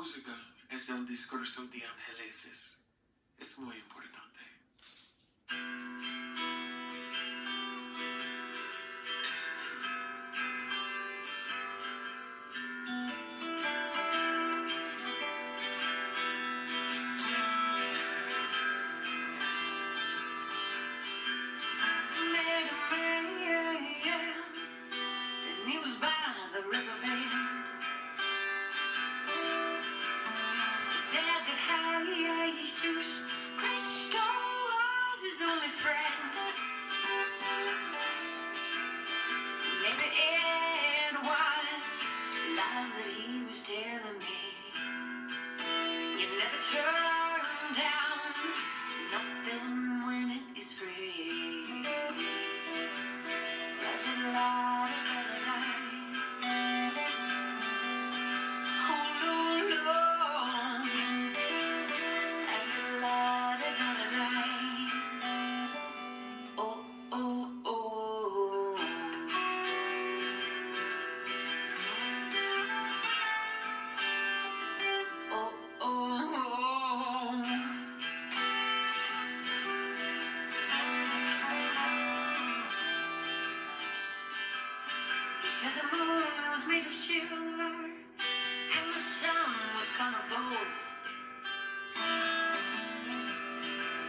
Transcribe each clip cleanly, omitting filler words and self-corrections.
música es el discurso de enriches. Es muy importante. Said the moon was made of silver and the sun was spun of gold.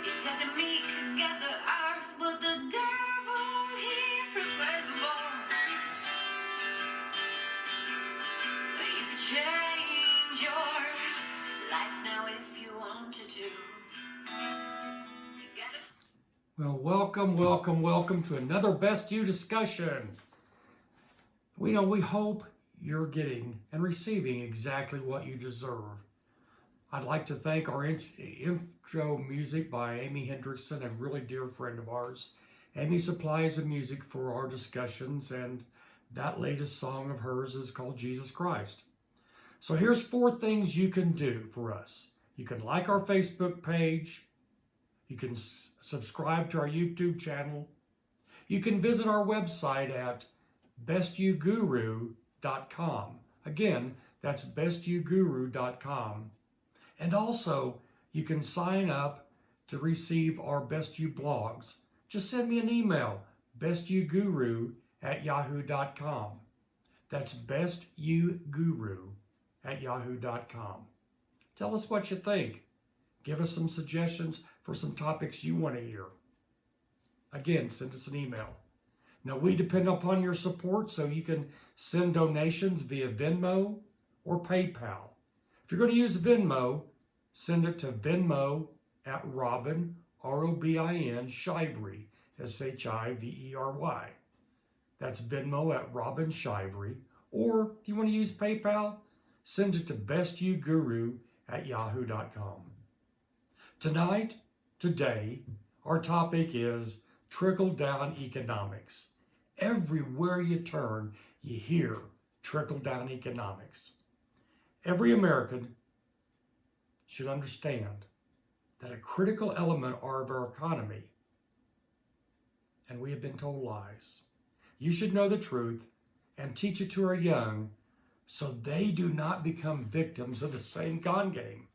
He said the meek could get the earth, but the devil, he prefers the bone. But you could change your life now if you wanted to. You got it? Well, welcome to another Best You discussion. We hope you're getting and receiving exactly what you deserve. I'd like to thank our intro music by Amy Hendrickson, a really dear friend of ours. Amy supplies the music for our discussions, and that latest song of hers is called Jesus Christ. So here's 4 things you can do for us. You can like our Facebook page. You can subscribe to our YouTube channel. You can visit our website at bestyouguru.com. Again, that's bestyouguru.com. And also, you can sign up to receive our Best You blogs. Just send me an email, bestyouguru@yahoo.com. That's bestyouguru@yahoo.com. Tell us what you think. Give us some suggestions for some topics you want to hear. Again, send us an email. Now, we depend upon your support, so you can send donations via Venmo or PayPal. If you're going to use Venmo, send it to Venmo at Robin, R-O-B-I-N, Shivery, S-H-I-V-E-R-Y. That's Venmo at Robin Shivery. Or if you want to use PayPal, send it to bestyouguru@yahoo.com. Today, our topic is trickle-down economics. Everywhere you turn, you hear trickle-down economics. Every American should understand that a critical element of our economy, and we have been told lies. You should know the truth and teach it to our young so they do not become victims of the same con game.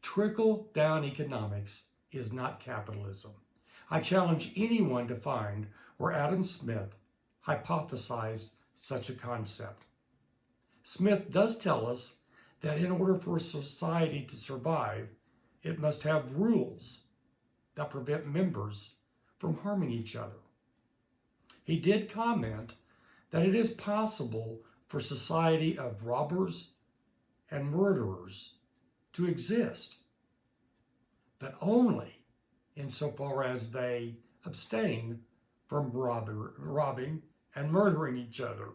Trickle-down economics is not capitalism. I challenge anyone to find where Adam Smith hypothesized such a concept. Smith does tell us that in order for a society to survive, it must have rules that prevent members from harming each other. He did comment that it is possible for a society of robbers and murderers to exist, but only insofar as they abstain from robbing and murdering each other.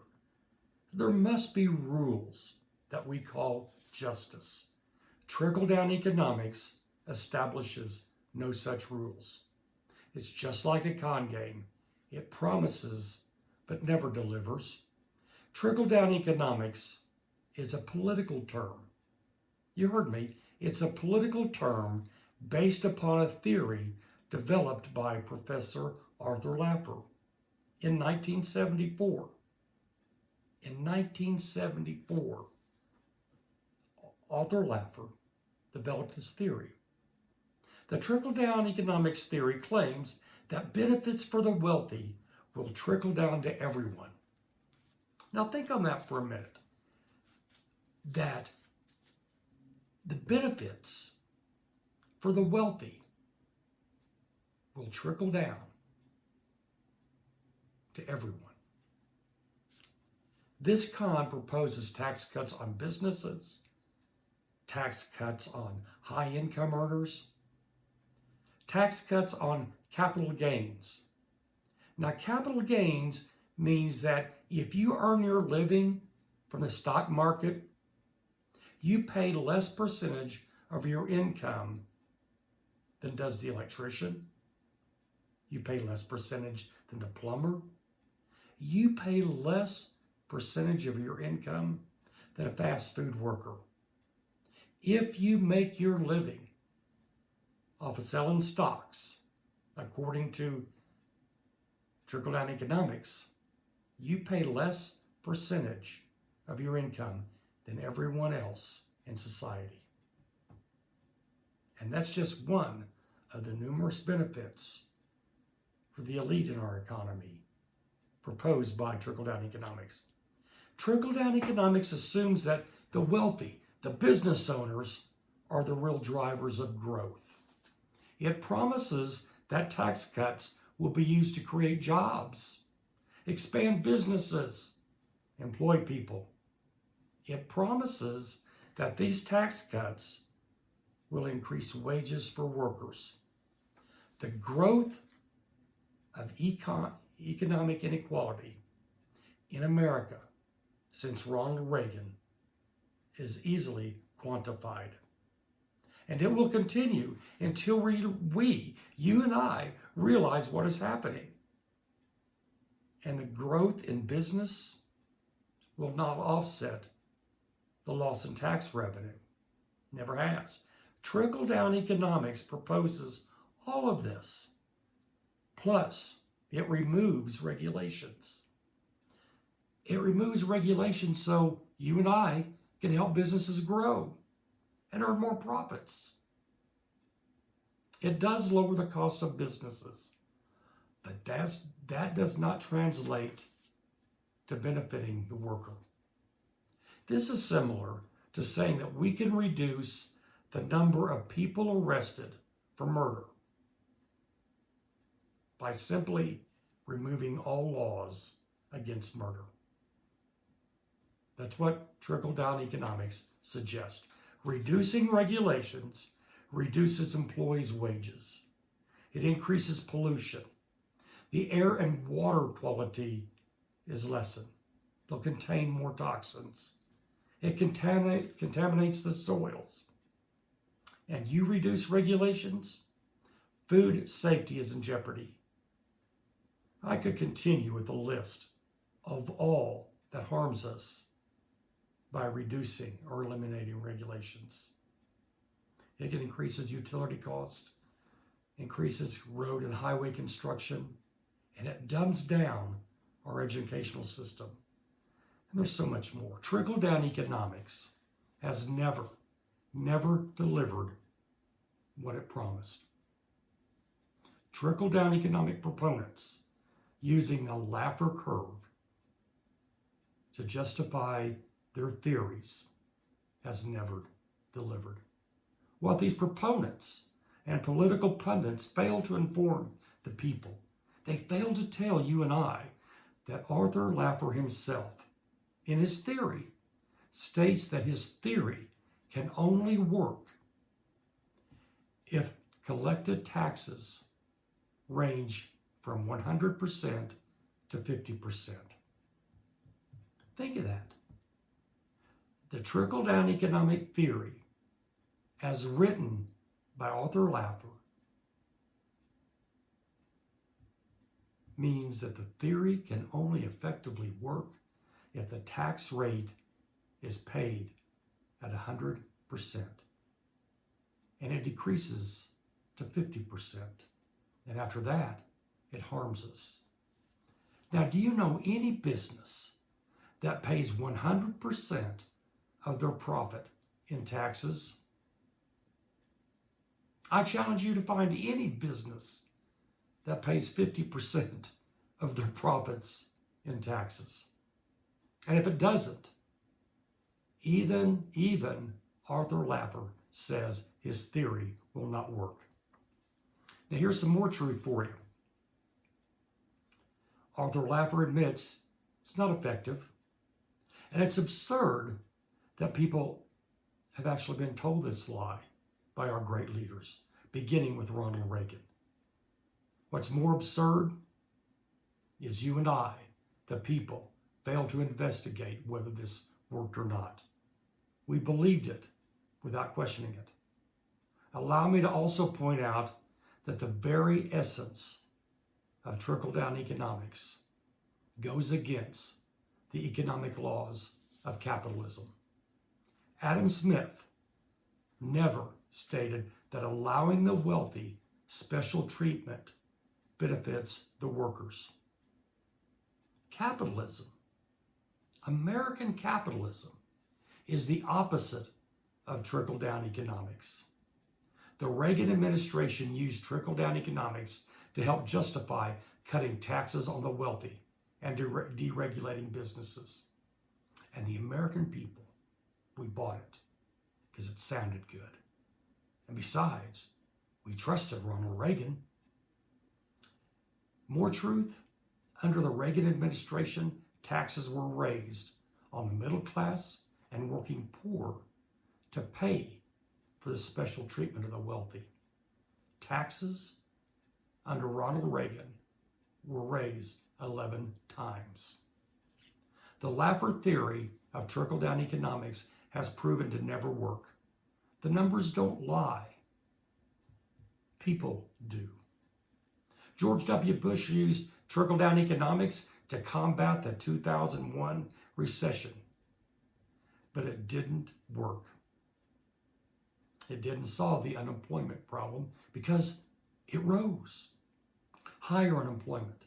There must be rules that we call justice. Trickle-down economics establishes no such rules. It's just like a con game. It promises but never delivers. Trickle-down economics is a political term. You heard me. It's a political term based upon a theory developed by Professor Arthur Laffer in 1974. In 1974, Arthur Laffer developed his theory. The trickle-down economics theory claims that benefits for the wealthy will trickle down to everyone. Now think on that for a minute. That the benefits for the wealthy will trickle down to everyone. This con proposes tax cuts on businesses, tax cuts on high-income earners, tax cuts on capital gains. Now, capital gains means that if you earn your living from the stock market, you pay less percentage of your income than does the electrician. You pay less percentage than the plumber. You pay less percentage of your income than a fast food worker. If you make your living off of selling stocks, according to trickle-down economics, you pay less percentage of your income than everyone else in society. And that's just one of the numerous benefits for the elite in our economy proposed by trickle-down economics. Trickle-down economics assumes that the wealthy, the business owners, are the real drivers of growth. It promises that tax cuts will be used to create jobs, expand businesses, employ people. It promises that these tax cuts will increase wages for workers. The growth of economic inequality in America since Ronald Reagan is easily quantified. And it will continue until you and I, realize what is happening. And the growth in business will not offset the loss in tax revenue. Never has. Trickle-down economics proposes all of this. Plus, it removes regulations. It removes regulations so you and I can help businesses grow and earn more profits. It does lower the cost of businesses, but that does not translate to benefiting the worker. This is similar to saying that we can reduce the number of people arrested for murder by simply removing all laws against murder. That's what trickle-down economics suggests. Reducing regulations reduces employees' wages. It increases pollution. The air and water quality is lessened. They'll contain more toxins. It contaminates the soils. And you reduce regulations, food safety is in jeopardy. I could continue with the list of all that harms us by reducing or eliminating regulations. It increases utility costs, increases road and highway construction, and it dumbs down our educational system. And there's so much more. Trickle-down economics has never delivered what it promised. Trickle-down economic proponents using the Laffer curve to justify their theories has never delivered. What these proponents and political pundits fail to inform the people, they fail to tell you and I that Arthur Laffer himself, in his theory, states that his theory can only work if collected taxes range from 100% to 50%. Think of that. The trickle-down economic theory, as written by Arthur Laffer, means that the theory can only effectively work if the tax rate is paid at 100%, and it decreases to 50%. And after that, it harms us. Now, do you know any business that pays 100% of their profit in taxes. I challenge you to find any business that pays 50% of their profits in taxes. And if it doesn't, even Arthur Laffer says his theory will not work. Now here's some more truth for you. Arthur Laffer admits it's not effective. And it's absurd that people have actually been told this lie by our great leaders, beginning with Ronald Reagan. What's more absurd is you and I, the people, failed to investigate whether this worked or not. We believed it without questioning it. Allow me to also point out that the very essence of trickle-down economics goes against the economic laws of capitalism. Adam Smith never stated that allowing the wealthy special treatment benefits the workers. Capitalism, American capitalism, is the opposite of trickle-down economics. The Reagan administration used trickle-down economics to help justify cutting taxes on the wealthy and deregulating businesses. And the American people, we bought it because it sounded good. And besides, we trusted Ronald Reagan. More truth, under the Reagan administration, taxes were raised on the middle class and working poor to pay for the special treatment of the wealthy. Taxes under Ronald Reagan were raised 11 times. The Laffer theory of trickle-down economics has proven to never work. The numbers don't lie. People do. George W. Bush used trickle-down economics to combat the 2001 recession, but it didn't work. It didn't solve the unemployment problem because it rose. Higher unemployment.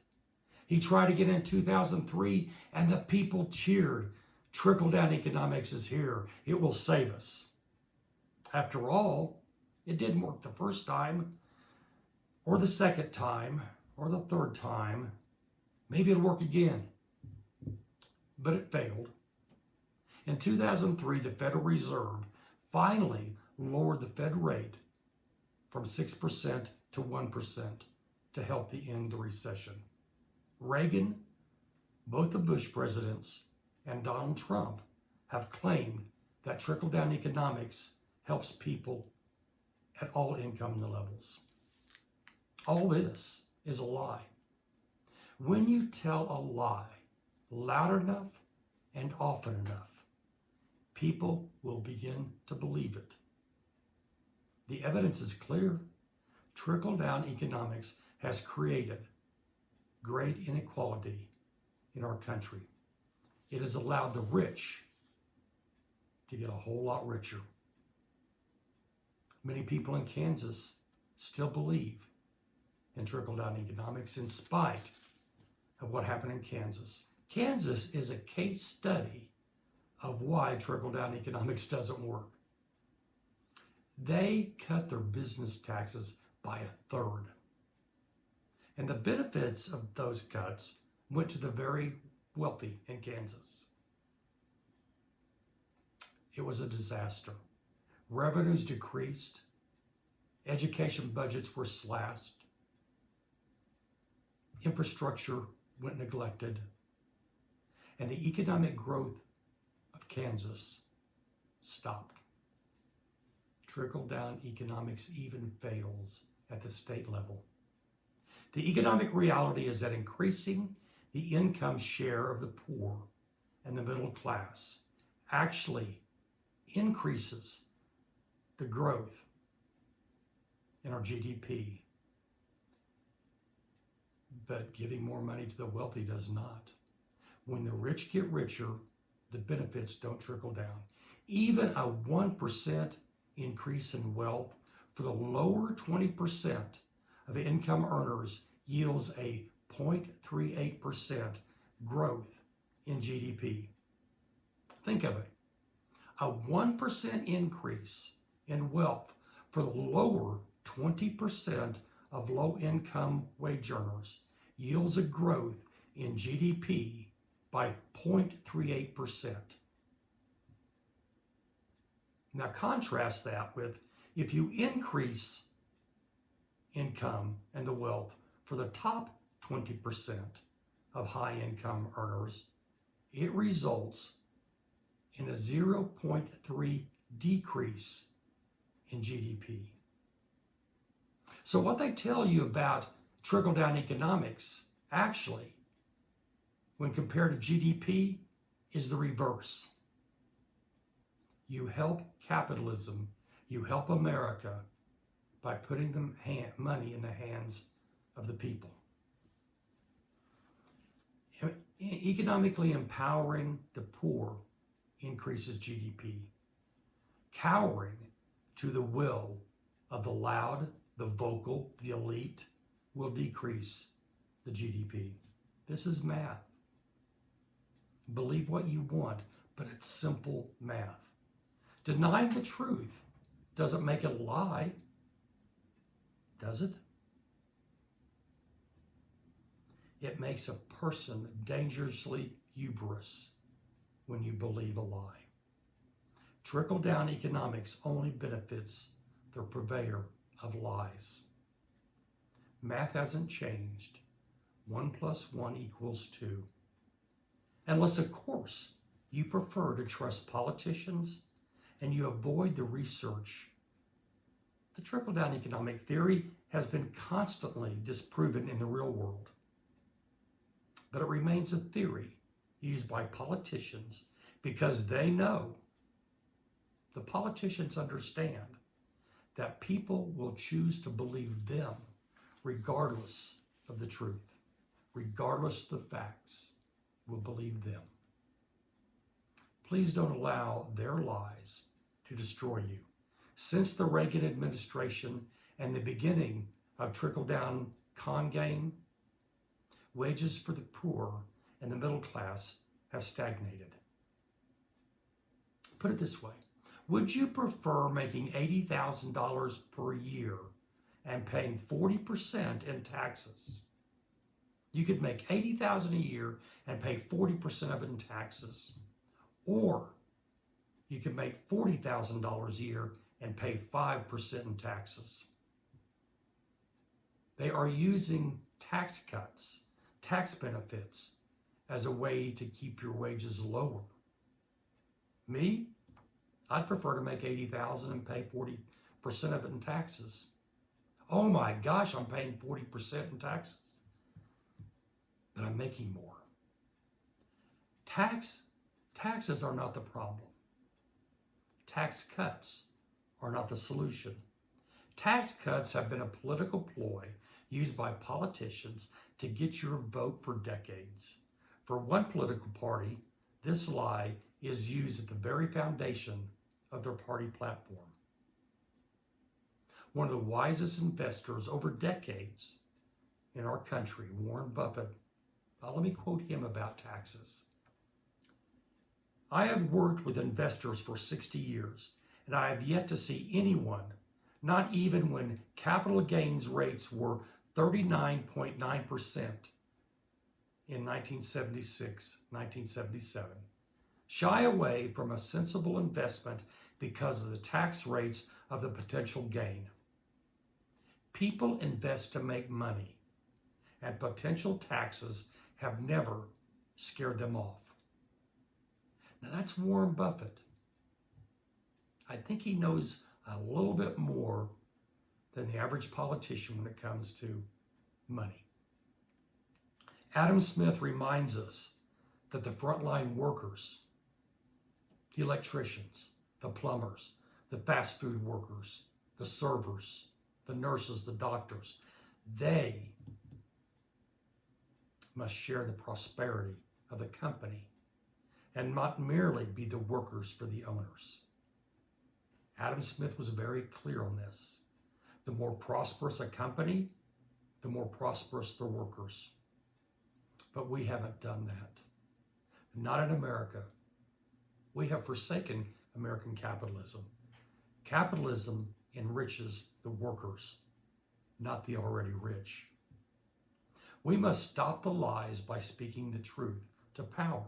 He tried again in 2003 and the people cheered. Trickle-down economics is here. It will save us. After all, it didn't work the first time, or the second time, or the third time. Maybe it'll work again. But it failed. In 2003, the Federal Reserve finally lowered the Fed rate from 6% to 1% to help end the recession. Reagan, both the Bush presidents, and Donald Trump have claimed that trickle-down economics helps people at all income levels. All this is a lie. When you tell a lie loud enough and often enough, people will begin to believe it. The evidence is clear. Trickle-down economics has created great inequality in our country. It has allowed the rich to get a whole lot richer. Many people in Kansas still believe in trickle-down economics in spite of what happened in Kansas. Kansas is a case study of why trickle-down economics doesn't work. They cut their business taxes by 1/3. And the benefits of those cuts went to the very wealthy in Kansas. It was a disaster. Revenues decreased. Education budgets were slashed. Infrastructure went neglected. And the economic growth of Kansas stopped. Trickle-down economics even fails at the state level. The economic reality is that increasing the income share of the poor and the middle class actually increases the growth in our GDP. But giving more money to the wealthy does not. When the rich get richer, the benefits don't trickle down. Even a 1% increase in wealth for the lower 20% of income earners yields a 0.38% growth in GDP. Think of it. A 1% increase in wealth for the lower 20% of low-income wage earners yields a growth in GDP by 0.38%. Now contrast that with if you increase income and the wealth for the top 20% of high-income earners, it results in a 0.3 decrease in GDP. So what they tell you about trickle-down economics, actually, when compared to GDP, is the reverse. You help capitalism, you help America by putting money in the hands of the people. Economically empowering the poor increases GDP. Cowering to the will of the loud, the vocal, the elite will decrease the GDP. This is math. Believe what you want, but it's simple math. Denying the truth doesn't make it a lie, does it? It makes a person dangerously hubris when you believe a lie. Trickle-down economics only benefits the purveyor of lies. Math hasn't changed. 1 + 1 = 2. Unless, of course, you prefer to trust politicians and you avoid the research. The trickle-down economic theory has been constantly disproven in the real world, but it remains a theory used by politicians because they know, the politicians understand, that people will choose to believe them regardless of the truth, regardless of the facts, will believe them. Please don't allow their lies to destroy you. Since the Reagan administration and the beginning of trickle-down con game, wages for the poor and the middle class have stagnated. Put it this way. Would you prefer making $80,000 per year and paying 40% in taxes? You could make $80,000 a year and pay 40% of it in taxes. Or you could make $40,000 a year and pay 5% in taxes. They are using tax cuts, tax benefits, as a way to keep your wages lower. Me, I'd prefer to make $80,000 and pay 40% of it in taxes. Oh my gosh, I'm paying 40% in taxes, but I'm making more. Taxes are not the problem. Tax cuts are not the solution. Tax cuts have been a political ploy used by politicians to get your vote for decades. For one political party, this lie is used at the very foundation of their party platform. One of the wisest investors over decades in our country, Warren Buffett, let me quote him about taxes. I have worked with investors for 60 years, and I have yet to see anyone, not even when capital gains rates were 39.9% in 1976, 1977, shy away from a sensible investment because of the tax rates of the potential gain. People invest to make money, and potential taxes have never scared them off. Now that's Warren Buffett. I think he knows a little bit more than the average politician when it comes to money. Adam Smith reminds us that the frontline workers, the electricians, the plumbers, the fast food workers, the servers, the nurses, the doctors, they must share the prosperity of the company and not merely be the workers for the owners. Adam Smith was very clear on this. The more prosperous a company, the more prosperous the workers. But we haven't done that. Not in America. We have forsaken American capitalism. Capitalism enriches the workers, not the already rich. We must stop the lies by speaking the truth to power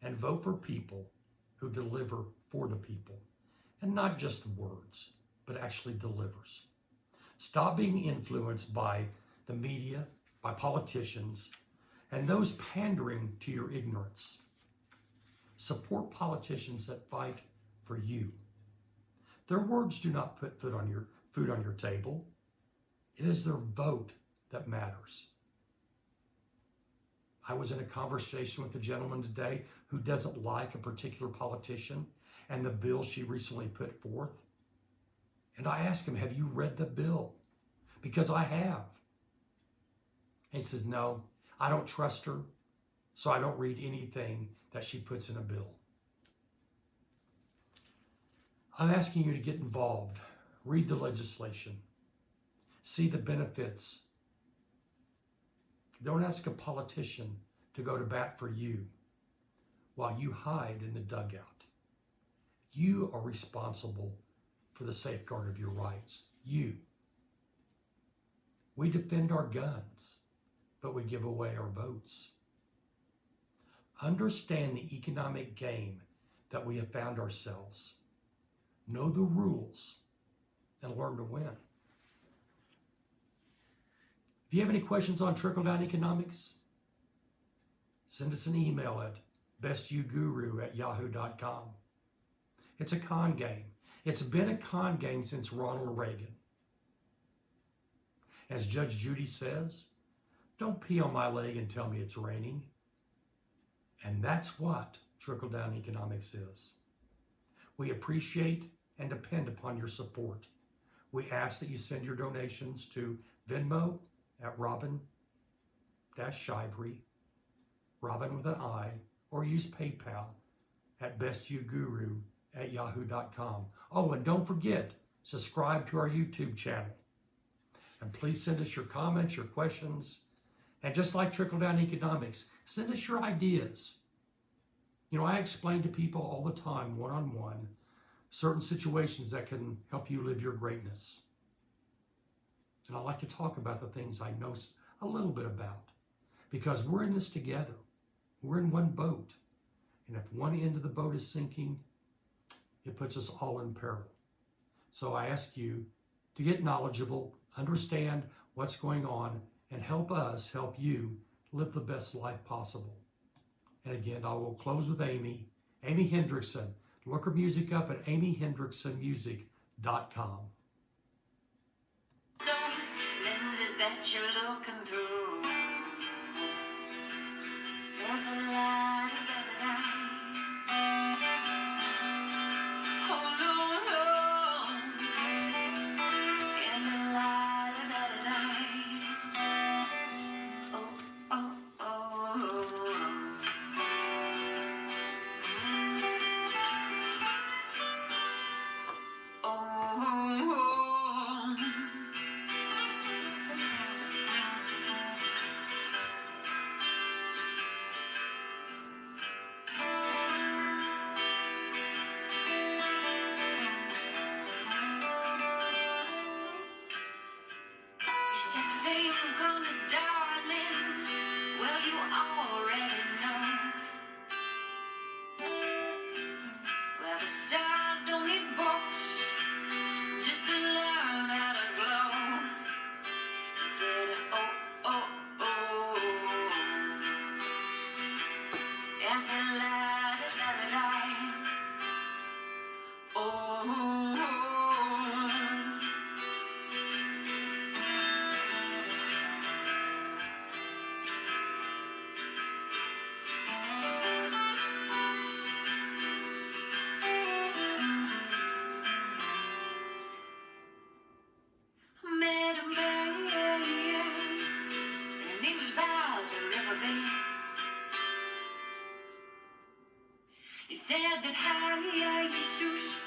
and vote for people who deliver for the people, and not just words, but actually delivers. Stop being influenced by the media, by politicians, and those pandering to your ignorance. Support politicians that fight for you. Their words do not put food on your table. It is their vote that matters. I was in a conversation with a gentleman today who doesn't like a particular politician and the bill she recently put forth. And I asked him, have you read the bill? Because I have. And he says, no, I don't trust her, so I don't read anything that she puts in a bill. I'm asking you to get involved. Read the legislation. See the benefits. Don't ask a politician to go to bat for you while you hide in the dugout. You are responsible for the safeguard of your rights. You. We defend our guns, but we give away our votes. Understand the economic game that we have found ourselves. Know the rules and learn to win. If you have any questions on trickle-down economics, send us an email at bestyouguru@yahoo.com. It's a con game. It's been a con game since Ronald Reagan. As Judge Judy says, don't pee on my leg and tell me it's raining. And that's what trickle-down economics is. We appreciate and depend upon your support. We ask that you send your donations to Venmo at Robin-Shivery, Robin with an I, or use PayPal at bestyouguru@yahoo.com. Oh, and don't forget, subscribe to our YouTube channel. And please send us your comments, your questions, and just like trickle-down economics, send us your ideas. You know, I explain to people all the time, one-on-one, certain situations that can help you live your greatness. And I like to talk about the things I know a little bit about, because we're in this together. We're in one boat. And if one end of the boat is sinking, it puts us all in peril. So I ask you to get knowledgeable, understand what's going on, and help us help you live the best life possible. And again, I will close with Amy Hendrickson. Look her music up at amyhendricksonmusic.com. Those lenses that you're looking through, there's a lot of better life. Oh no, no, there's a lot of better life. Oh, oh, oh, oh, oh. Saying come to darling, well you already know. Well the stars don't need books just to learn how to glow. He said oh, oh, oh, there's a lot of better life. Oh, met a man, and he was by the riverbed. He said that, hi, Jesus,